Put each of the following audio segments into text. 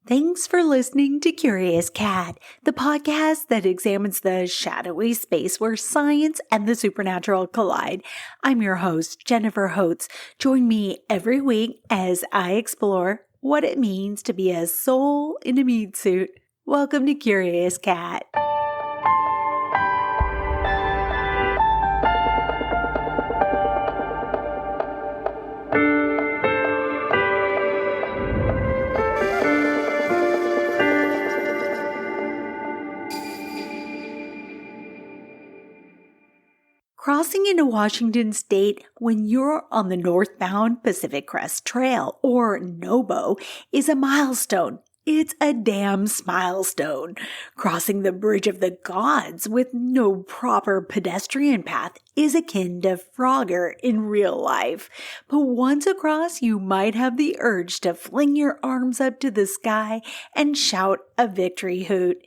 Thanks for listening to Curious Cat, the podcast that examines the shadowy space where science and the supernatural collide. I'm your host, Jennifer Holtz. Join me every week as I explore what it means to be a soul in a meat suit. Welcome to Curious Cat. Crossing into Washington State when you're on the northbound Pacific Crest Trail, or NOBO, is a milestone. It's a damn smilestone. Crossing the Bridge of the Gods with no proper pedestrian path is akin to Frogger in real life. But once across, you might have the urge to fling your arms up to the sky and shout a victory hoot.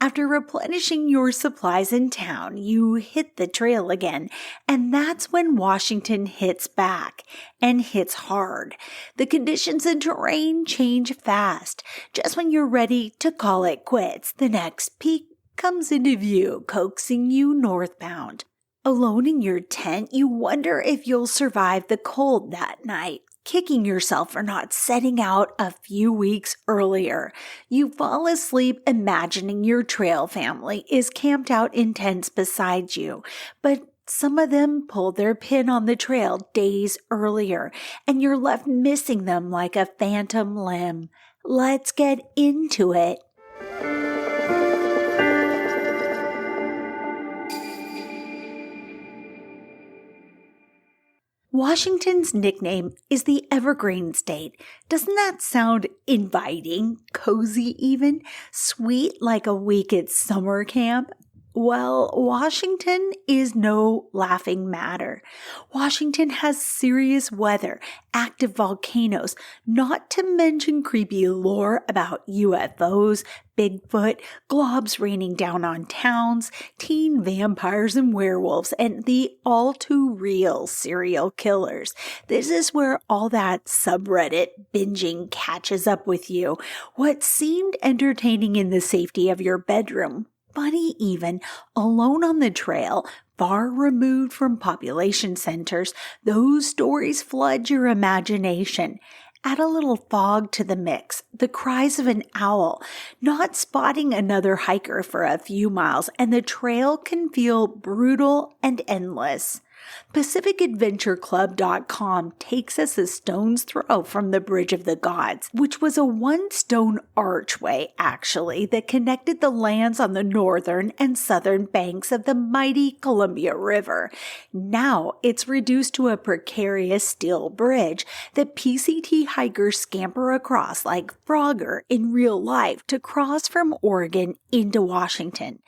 After replenishing your supplies in town, you hit the trail again, and that's when Washington hits back, and hits hard. The conditions and terrain change fast. Just when you're ready to call it quits, the next peak comes into view, coaxing you northbound. Alone in your tent, you wonder if you'll survive the cold that night. Kicking yourself for not setting out a few weeks earlier. You fall asleep imagining your trail family is camped out in tents beside you, but some of them pulled their pin on the trail days earlier, and you're left missing them like a phantom limb. Let's get into it. Washington's nickname is the Evergreen State. Doesn't that sound inviting, cozy even, sweet like a week at summer camp? Well, Washington is no laughing matter. Washington has serious weather, active volcanoes, not to mention creepy lore about UFOs, Bigfoot, globs raining down on towns, teen vampires and werewolves, and the all-too-real serial killers. This is where all that subreddit binging catches up with you. What seemed entertaining in the safety of your bedroom, funny even, alone on the trail, far removed from population centers, those stories flood your imagination. Add a little fog to the mix, the cries of an owl, not spotting another hiker for a few miles, and the trail can feel brutal and endless. PacificAdventureClub.com takes us a stone's throw from the Bridge of the Gods, which was a one-stone archway, actually, that connected the lands on the northern and southern banks of the mighty Columbia River. Now it's reduced to a precarious steel bridge that PCT hikers scamper across like Frogger in real life to cross from Oregon into Washington.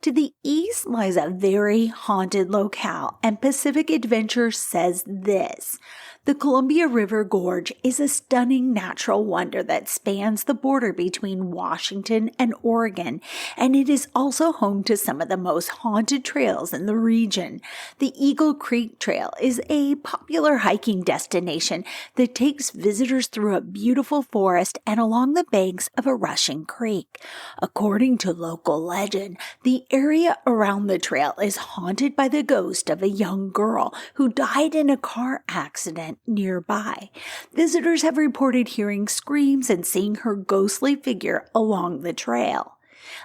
To the east lies a very haunted locale, and Pacific Adventure says this: the Columbia River Gorge is a stunning natural wonder that spans the border between Washington and Oregon, and it is also home to some of the most haunted trails in the region. The Eagle Creek Trail is a popular hiking destination that takes visitors through a beautiful forest and along the banks of a rushing creek. According to local legend, the area around the trail is haunted by the ghost of a young girl who died in a car accident nearby. Visitors have reported hearing screams and seeing her ghostly figure along the trail.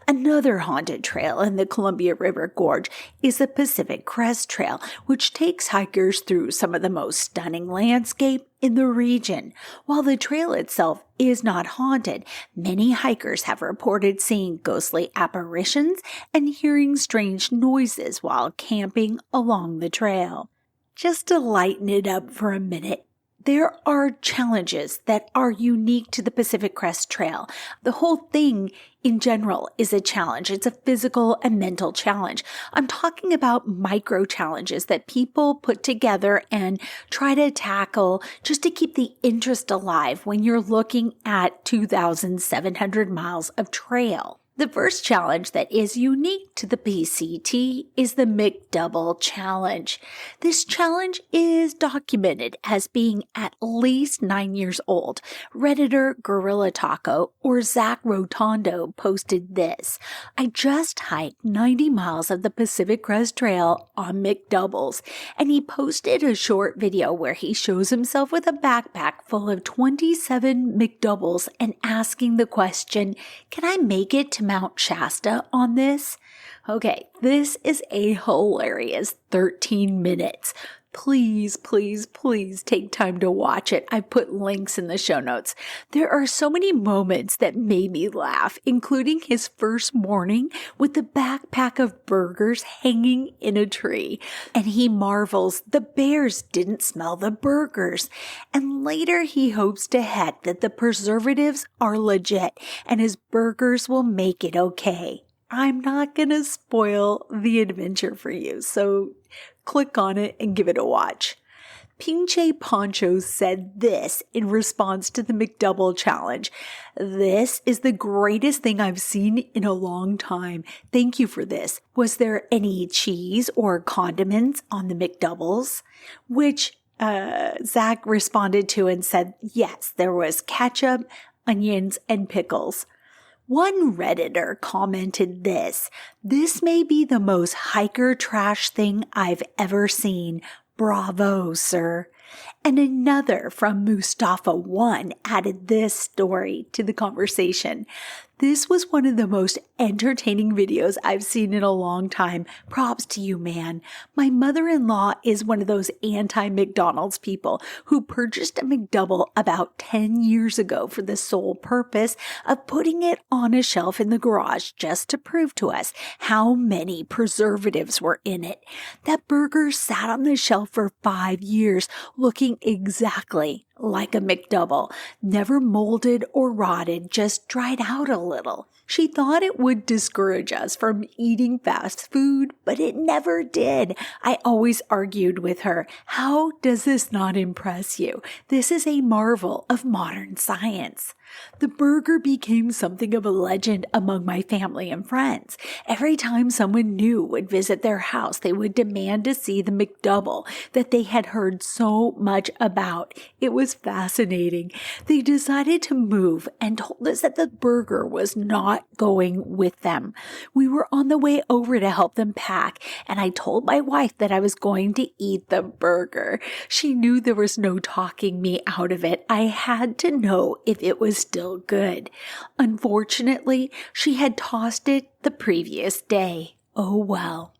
Another haunted trail in the Columbia River Gorge is the Pacific Crest Trail, which takes hikers through some of the most stunning landscape in the region. While the trail itself is not haunted, many hikers have reported seeing ghostly apparitions and hearing strange noises while camping along the trail. Just to lighten it up for a minute, there are challenges that are unique to the Pacific Crest Trail. The whole thing in general is a challenge. It's a physical and mental challenge. I'm talking about micro challenges that people put together and try to tackle just to keep the interest alive when you're looking at 2,700 miles of trail. The first challenge that is unique to the PCT is the McDouble Challenge. This challenge is documented as being at least 9 years old. Redditor Gorilla Taco or Zach Rotondo posted this: "I just hiked 90 miles of the Pacific Crest Trail on McDoubles," and he posted a short video where he shows himself with a backpack full of 27 McDoubles and asking the question, "Can I make it to Mount Shasta on this?" Okay, this is a hilarious 13 minutes. Please, please, please take time to watch it. I put links in the show notes. There are so many moments that made me laugh, including his first morning with the backpack of burgers hanging in a tree. And he marvels the bears didn't smell the burgers. And later he hopes to heck that the preservatives are legit and his burgers will make it okay. I'm not going to spoil the adventure for you, so click on it and give it a watch. Pinche Poncho said this in response to the McDouble Challenge: "This is the greatest thing I've seen in a long time. Thank you for this. Was there any cheese or condiments on the McDoubles?" Which Zach responded to and said, yes, there was ketchup, onions, and pickles. One Redditor commented this: "This may be the most hiker trash thing I've ever seen. Bravo, sir." And another from Mustafa1 added this story to the conversation: "This was one of the most entertaining videos I've seen in a long time. Props to you, man. My mother-in-law is one of those anti-McDonald's people who purchased a McDouble about 10 years ago for the sole purpose of putting it on a shelf in the garage just to prove to us how many preservatives were in it. That burger sat on the shelf for 5 years, looking exactly like a McDouble, never molded or rotted, just dried out a little. She thought it would discourage us from eating fast food, but it never did. I always argued with her, how does this not impress you? This is a marvel of modern science." The burger became something of a legend among my family and friends. Every time someone new would visit their house, they would demand to see the McDouble that they had heard so much about. It was fascinating. They decided to move and told us that the burger was not going with them. We were on the way over to help them pack, and I told my wife that I was going to eat the burger. She knew there was no talking me out of it. I had to know if it was still good. Unfortunately, she had tossed it the previous day. Oh well.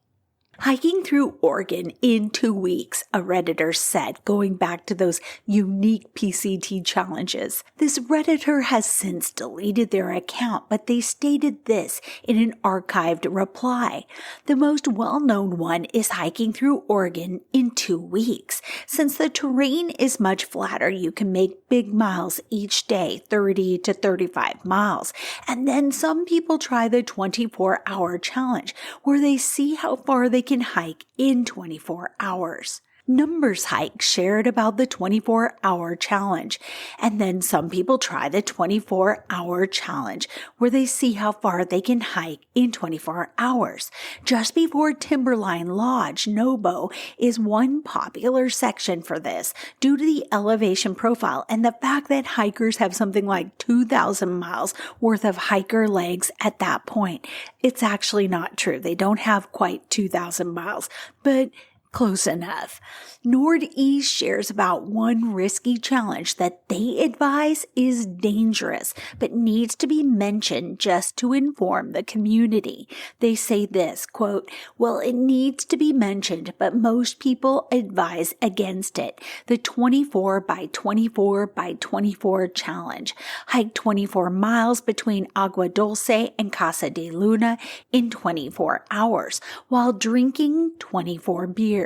Hiking through Oregon in 2 weeks, a Redditor said, going back to those unique PCT challenges. This Redditor has since deleted their account, but they stated this in an archived reply: "The most well-known one is hiking through Oregon in 2 weeks. Since the terrain is much flatter, you can make big miles each day, 30 to 35 miles. And then some people try the 24-hour challenge, where they see how far they can hike in 24 hours. Numbers Hike shared about the 24-hour challenge, and then some people try the 24-hour challenge, where they see how far they can hike in 24 hours. Just before Timberline Lodge, NOBO, is one popular section for this, due to the elevation profile and the fact that hikers have something like 2,000 miles worth of hiker legs at that point. It's actually not true. They don't have quite 2,000 miles, but close enough. Northeast shares about one risky challenge that they advise is dangerous, but needs to be mentioned just to inform the community. They say this, quote, "Well, it needs to be mentioned, but most people advise against it. The 24 by 24 by 24 challenge. Hike 24 miles between Agua Dulce and Casa de Luna in 24 hours, while drinking 24 beers.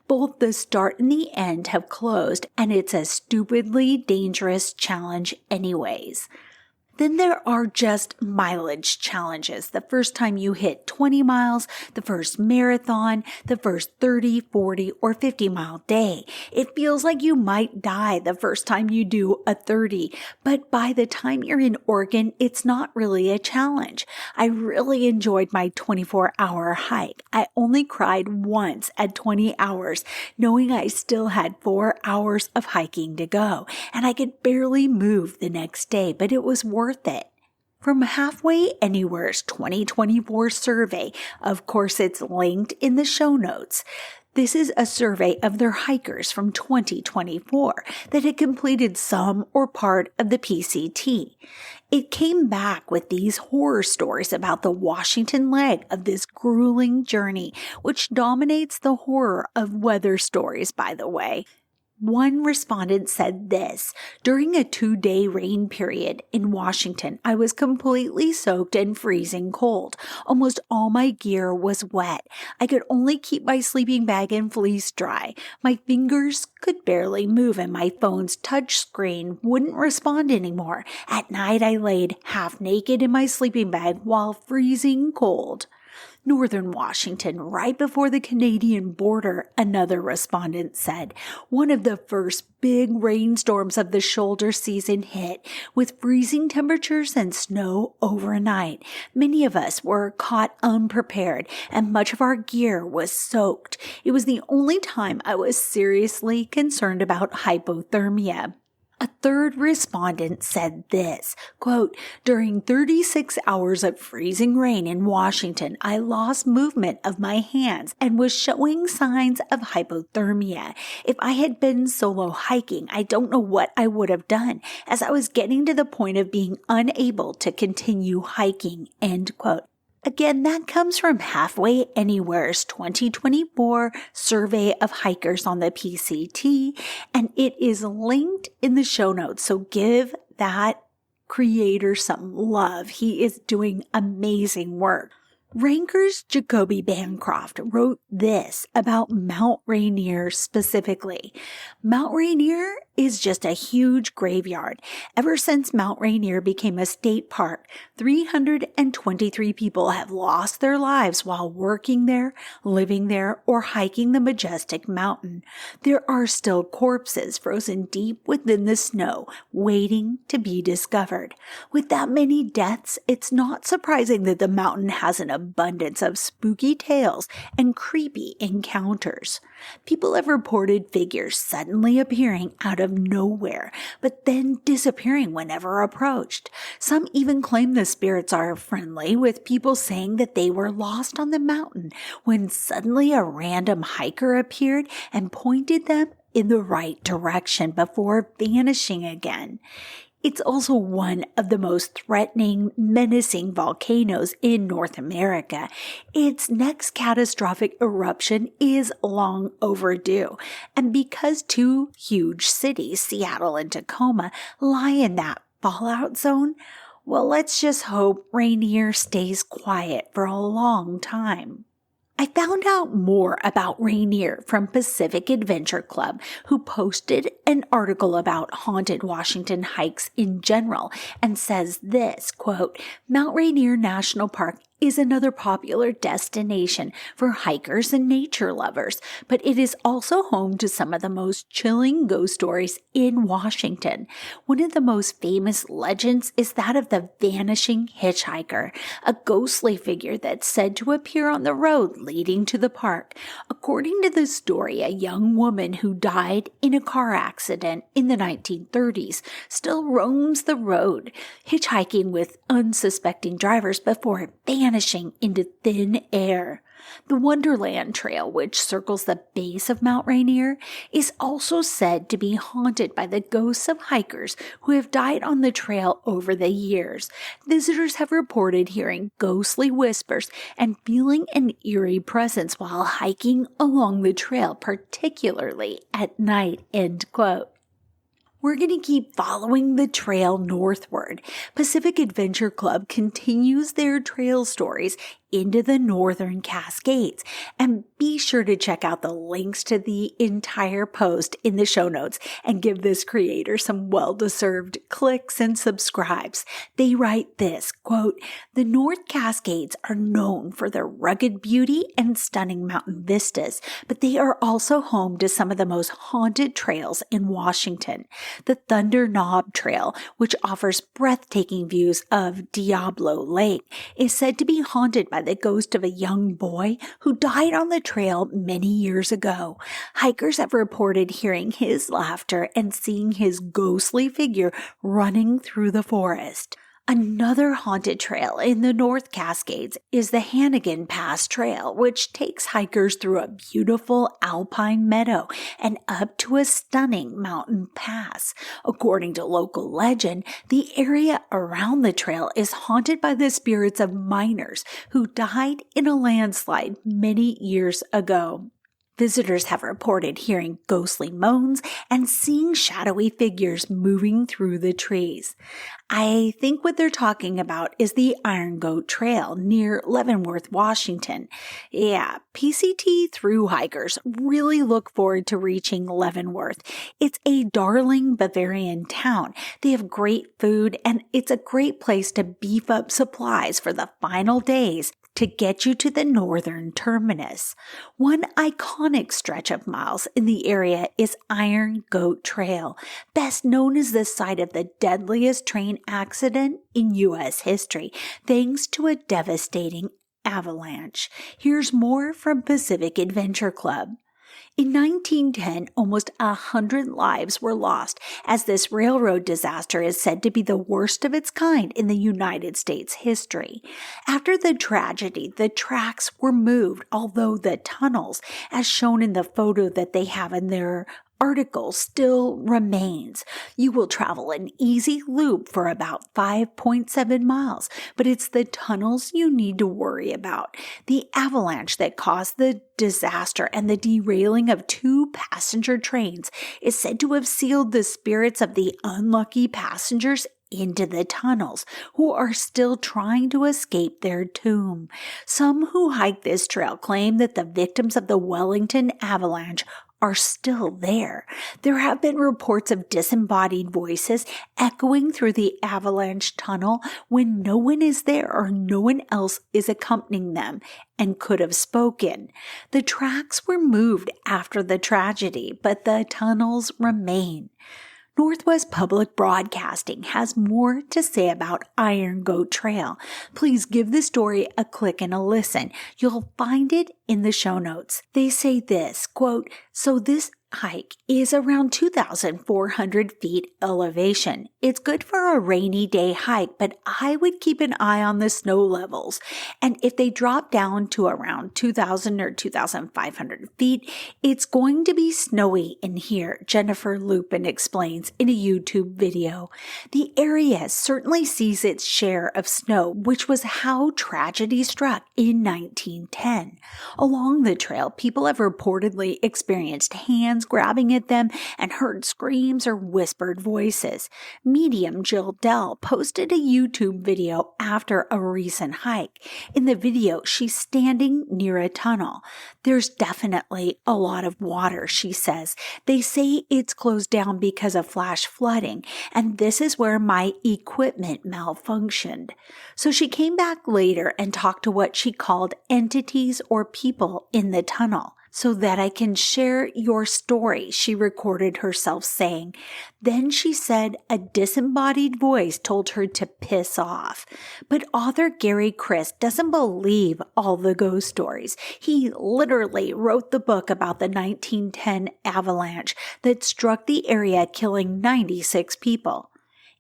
Both the start and the end have closed, and it's a stupidly dangerous challenge anyways." Then there are just mileage challenges. The first time you hit 20 miles, the first marathon, the first 30, 40, or 50-mile day. It feels like you might die the first time you do a 30, but by the time you're in Oregon, it's not really a challenge. I really enjoyed my 24-hour hike. I only cried once at 20 hours, knowing I still had 4 hours of hiking to go, and I could barely move the next day, but it was worth it. From Halfway Anywhere's 2024 survey, of course it's linked in the show notes. This is a survey of their hikers from 2024 that had completed some or part of the PCT. It came back with these horror stories about the Washington leg of this grueling journey, which dominates the horror of weather stories, by the way. One respondent said this: during a 2-day rain period in Washington, I was completely soaked and freezing cold. Almost all my gear was wet. I could only keep my sleeping bag and fleece dry. My fingers could barely move and my phone's touch screen wouldn't respond anymore. At night, I laid half naked in my sleeping bag while freezing cold. Northern Washington, right before the Canadian border, another respondent said. One of the first big rainstorms of the shoulder season hit, with freezing temperatures and snow overnight. Many of us were caught unprepared, and much of our gear was soaked. It was the only time I was seriously concerned about hypothermia. A third respondent said this, quote, during 36 hours of freezing rain in Washington, I lost movement of my hands and was showing signs of hypothermia. If I had been solo hiking, I don't know what I would have done, as I was getting to the point of being unable to continue hiking, end quote. Again, that comes from Halfway Anywhere's 2024 survey of hikers on the PCT, and it is linked in the show notes, so give that creator some love. He is doing amazing work. Ranker's Jacoby Bancroft wrote this about Mount Rainier specifically. Mount Rainier is just a huge graveyard. Ever since Mount Rainier became a state park, 323 people have lost their lives while working there, living there, or hiking the majestic mountain. There are still corpses frozen deep within the snow, waiting to be discovered. With that many deaths, it's not surprising that the mountain has an abundance of spooky tales and creepy encounters. People have reported figures suddenly appearing out of nowhere, but then disappearing whenever approached. Some even claim the spirits are friendly, with people saying that they were lost on the mountain when suddenly a random hiker appeared and pointed them in the right direction before vanishing again. It's also one of the most threatening, menacing volcanoes in North America. Its next catastrophic eruption is long overdue. And because two huge cities, Seattle and Tacoma, lie in that fallout zone, well, let's just hope Rainier stays quiet for a long time. I found out more about Rainier from Pacific Adventure Club, who posted an article about haunted Washington hikes in general and says this, quote, Mount Rainier National Park is another popular destination for hikers and nature lovers, but it is also home to some of the most chilling ghost stories in Washington. One of the most famous legends is that of the vanishing hitchhiker, a ghostly figure that's said to appear on the road leading to the park. According to the story, a young woman who died in a car accident in the 1930s still roams the road, hitchhiking with unsuspecting drivers before vanishing into thin air. The Wonderland Trail, which circles the base of Mount Rainier, is also said to be haunted by the ghosts of hikers who have died on the trail over the years. Visitors have reported hearing ghostly whispers and feeling an eerie presence while hiking along the trail, particularly at night, end quote. We're going to keep following the trail northward. Pacific Adventure Club continues their trail stories into the northern Cascades. And be sure to check out the links to the entire post in the show notes and give this creator some well-deserved clicks and subscribes. They write this, quote, "The North Cascades are known for their rugged beauty and stunning mountain vistas, but they are also home to some of the most haunted trails in Washington. The Thunder Knob Trail, which offers breathtaking views of Diablo Lake, is said to be haunted by the ghost of a young boy who died on the trail many years ago. Hikers have reported hearing his laughter and seeing his ghostly figure running through the forest." Another haunted trail in the North Cascades is the Hannigan Pass Trail, which takes hikers through a beautiful alpine meadow and up to a stunning mountain pass. According to local legend, the area around the trail is haunted by the spirits of miners who died in a landslide many years ago. Visitors have reported hearing ghostly moans and seeing shadowy figures moving through the trees. I think what they're talking about is the Iron Goat Trail near Leavenworth, Washington. Yeah, PCT thru hikers really look forward to reaching Leavenworth. It's a darling Bavarian town. They have great food, and it's a great place to beef up supplies for the final days to get you to the northern terminus. One iconic stretch of miles in the area is Iron Goat Trail, best known as the site of the deadliest train accident in U.S. history, thanks to a devastating avalanche. Here's more from Pacific Adventure Club. In 1910, almost 100 lives were lost, as this railroad disaster is said to be the worst of its kind in the United States history. After the tragedy, the tracks were moved, although the tunnels, as shown in the photo that they have in their article, still remains. You will travel an easy loop for about 5.7 miles, but it's the tunnels you need to worry about. The avalanche that caused the disaster and the derailing of 2 passenger trains is said to have sealed the spirits of the unlucky passengers into the tunnels, who are still trying to escape their tomb. Some who hike this trail claim that the victims of the Wellington avalanche are still there. There have been reports of disembodied voices echoing through the avalanche tunnel when no one is there or no one else is accompanying them and could have spoken. The tracks were moved after the tragedy, but the tunnels remain. Northwest Public Broadcasting has more to say about Iron Goat Trail. Please give the story a click and a listen. You'll find it in the show notes. They say this, quote, "So this hike is around 2,400 feet elevation. It's good for a rainy day hike, but I would keep an eye on the snow levels. And if they drop down to around 2,000 or 2,500 feet, it's going to be snowy in here," Jennifer Lupin explains in a YouTube video. The area certainly sees its share of snow, which was how tragedy struck in 1910. Along the trail, people have reportedly experienced hands grabbing at them and heard screams or whispered voices. Medium Jill Dell posted a YouTube video after a recent hike. In the video, she's standing near a tunnel. "There's definitely a lot of water," she says. "They say it's closed down because of flash flooding, and this is where my equipment malfunctioned." So she came back later and talked to what she called entities or people in the tunnel. "So that I can share your story," she recorded herself saying. Then she said a disembodied voice told her to piss off. But author Gary Christ doesn't believe all the ghost stories. He literally wrote the book about the 1910 avalanche that struck the area, killing 96 people.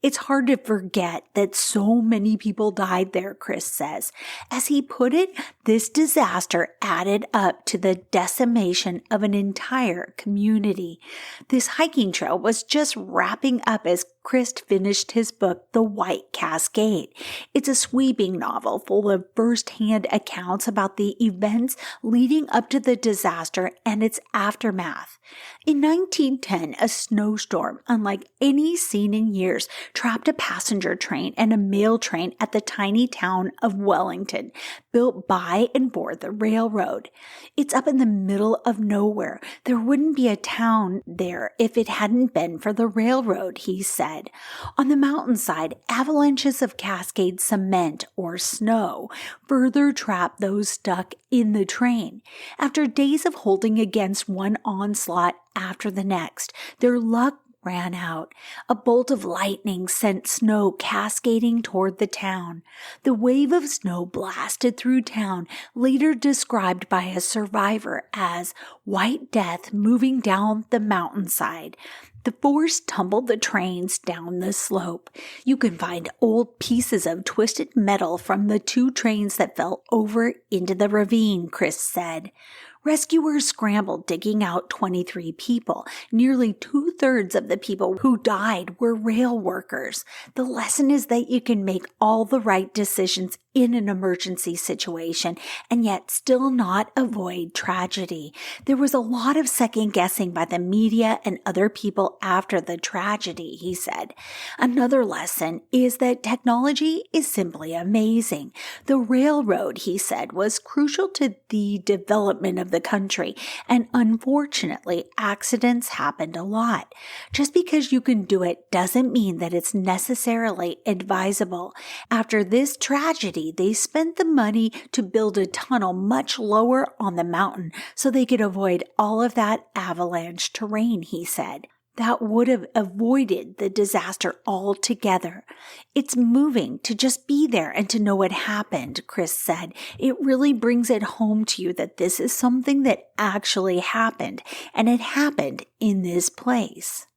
"It's hard to forget that so many people died there," Chris says. As he put it, this disaster added up to the decimation of an entire community. This hiking trail was just wrapping up as Chris finished his book, The White Cascade. It's a sweeping novel full of first-hand accounts about the events leading up to the disaster and its aftermath. In 1910, a snowstorm, unlike any seen in years, trapped a passenger train and a mail train at the tiny town of Wellington, built by and for the railroad. It's up in the middle of nowhere. There wouldn't be a town there if it hadn't been for the railroad, he said. On the mountainside, avalanches of cascade cement or snow further trapped those stuck in the train. After days of holding against one onslaught after the next, their luck ran out. A bolt of lightning sent snow cascading toward the town. The wave of snow blasted through town, later described by a survivor as white death moving down the mountainside. The force tumbled the trains down the slope. You can find old pieces of twisted metal from the 2 trains that fell over into the ravine, Chris said. Rescuers scrambled, digging out 23 people. Nearly 2/3 of the people who died were rail workers. The lesson is that you can make all the right decisions in an emergency situation and yet still not avoid tragedy. There was a lot of second guessing by the media and other people after the tragedy, he said. Another lesson is that technology is simply amazing. The railroad, he said, was crucial to the development of the country, and unfortunately, accidents happened a lot. Just because you can do it doesn't mean that it's necessarily advisable. After this tragedy, they spent the money to build a tunnel much lower on the mountain so they could avoid all of that avalanche terrain, he said. That would have avoided the disaster altogether. It's moving to just be there and to know what happened, Chris said. It really brings it home to you that this is something that actually happened, and it happened in this place.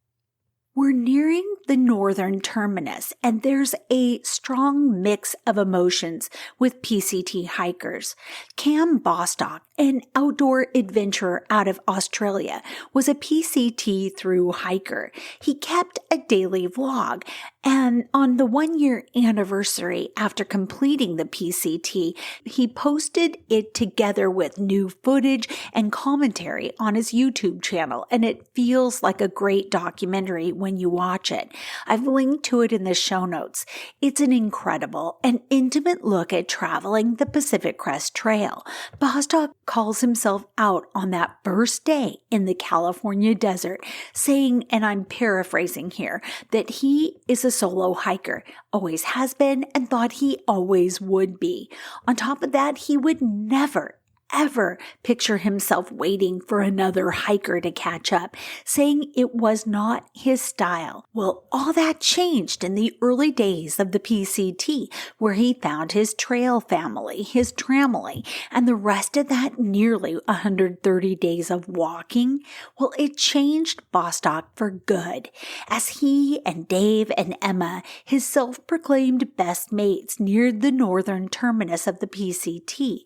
We're nearing the northern terminus, and there's a strong mix of emotions with PCT hikers. Cam Bostock, an outdoor adventurer out of Australia, was a PCT through hiker. He kept a daily vlog, and on the 1-year anniversary after completing the PCT, he posted it together with new footage and commentary on his YouTube channel, and it feels like a great documentary when you watch it. I've linked to it in the show notes. It's an incredible and intimate look at traveling the Pacific Crest Trail. Bostock calls himself out on that first day in the California desert, saying, and I'm paraphrasing here, that he is a solo hiker, always has been, and thought he always would be. On top of that, he would never ever picture himself waiting for another hiker to catch up, saying it was not his style. Well, all that changed in the early days of the PCT, where he found his trail family, his tramily, and the rest of that nearly 130 days of walking. Well, it changed Bostock for good, as he and Dave and Emma, his self-proclaimed best mates, neared the northern terminus of the PCT.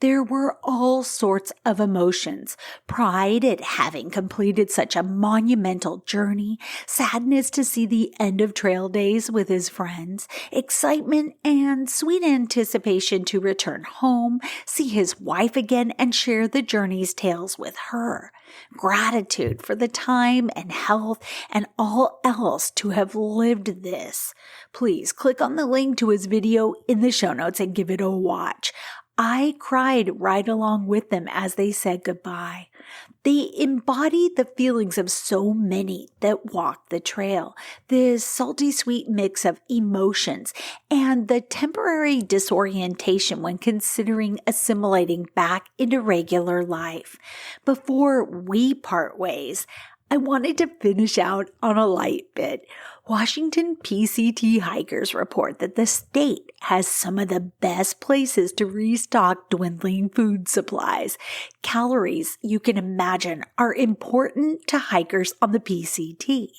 There were all sorts of emotions: pride at having completed such a monumental journey, sadness to see the end of trail days with his friends, excitement and sweet anticipation to return home, see his wife again, and share the journey's tales with her. Gratitude for the time and health and all else to have lived this. Please click on the link to his video in the show notes and give it a watch. I cried right along with them as they said goodbye. They embodied the feelings of so many that walk the trail, this salty sweet mix of emotions and the temporary disorientation when considering assimilating back into regular life. Before we part ways, I wanted to finish out on a light bit. Washington PCT hikers report that the state has some of the best places to restock dwindling food supplies. Calories, you can imagine, are important to hikers on the PCT.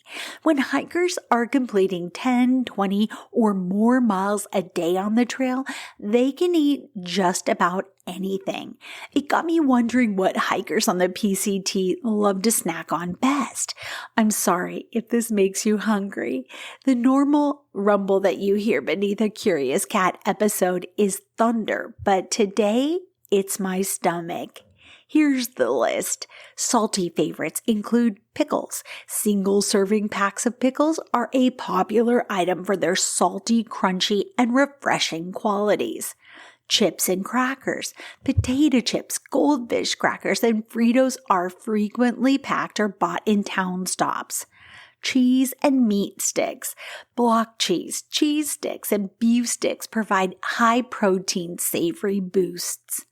When hikers are completing 10, 20, or more miles a day on the trail, they can eat just about anything. It got me wondering what hikers on the PCT love to snack on best. I'm sorry if this makes you hungry. story. The normal rumble that you hear beneath a Curious Cat episode is thunder, but today it's my stomach. Here's the list. Salty favorites include pickles. Single-serving packs of pickles are a popular item for their salty, crunchy, and refreshing qualities. Chips and crackers. Potato chips, goldfish crackers, and Fritos are frequently packed or bought in town stops. Cheese and meat sticks. Block cheese, cheese sticks, and beef sticks provide high-protein, savory boosts.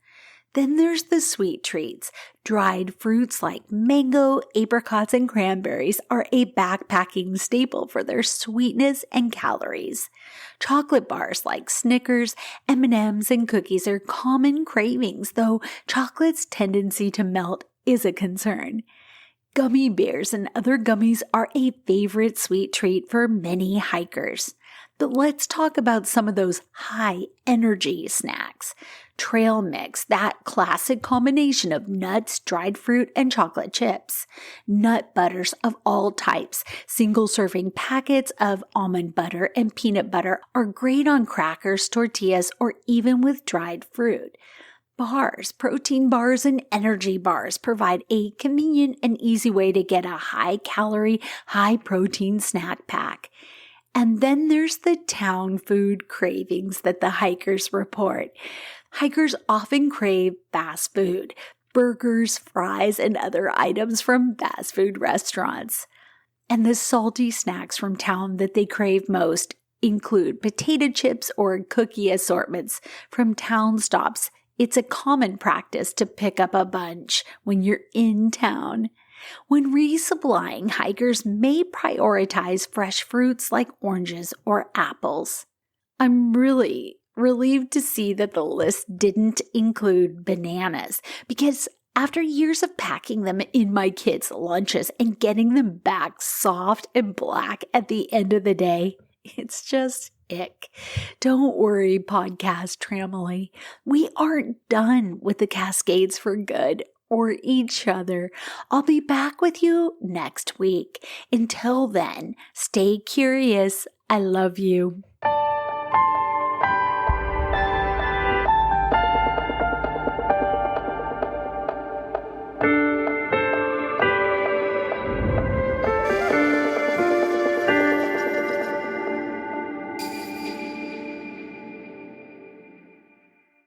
Then there's the sweet treats. Dried fruits like mango, apricots, and cranberries are a backpacking staple for their sweetness and calories. Chocolate bars like Snickers, M&Ms, and cookies are common cravings, though chocolate's tendency to melt is a concern. Gummy bears and other gummies are a favorite sweet treat for many hikers. But let's talk about some of those high-energy snacks. Trail mix, that classic combination of nuts, dried fruit, and chocolate chips. Nut butters of all types. Single-serving packets of almond butter and peanut butter are great on crackers, tortillas, or even with dried fruit. Bars, protein bars, and energy bars provide a convenient and easy way to get a high-calorie, high-protein snack pack. And then there's the town food cravings that the hikers report. Hikers often crave fast food, burgers, fries, and other items from fast food restaurants. And the salty snacks from town that they crave most include potato chips or cookie assortments from town stops. It's a common practice to pick up a bunch when you're in town. When resupplying, hikers may prioritize fresh fruits like oranges or apples. I'm really relieved to see that the list didn't include bananas, because after years of packing them in my kids' lunches and getting them back soft and black at the end of the day, it's just ick. Don't worry, podcast tramily. We aren't done with the Cascades for good or each other. I'll be back with you next week. Until then, stay curious. I love you.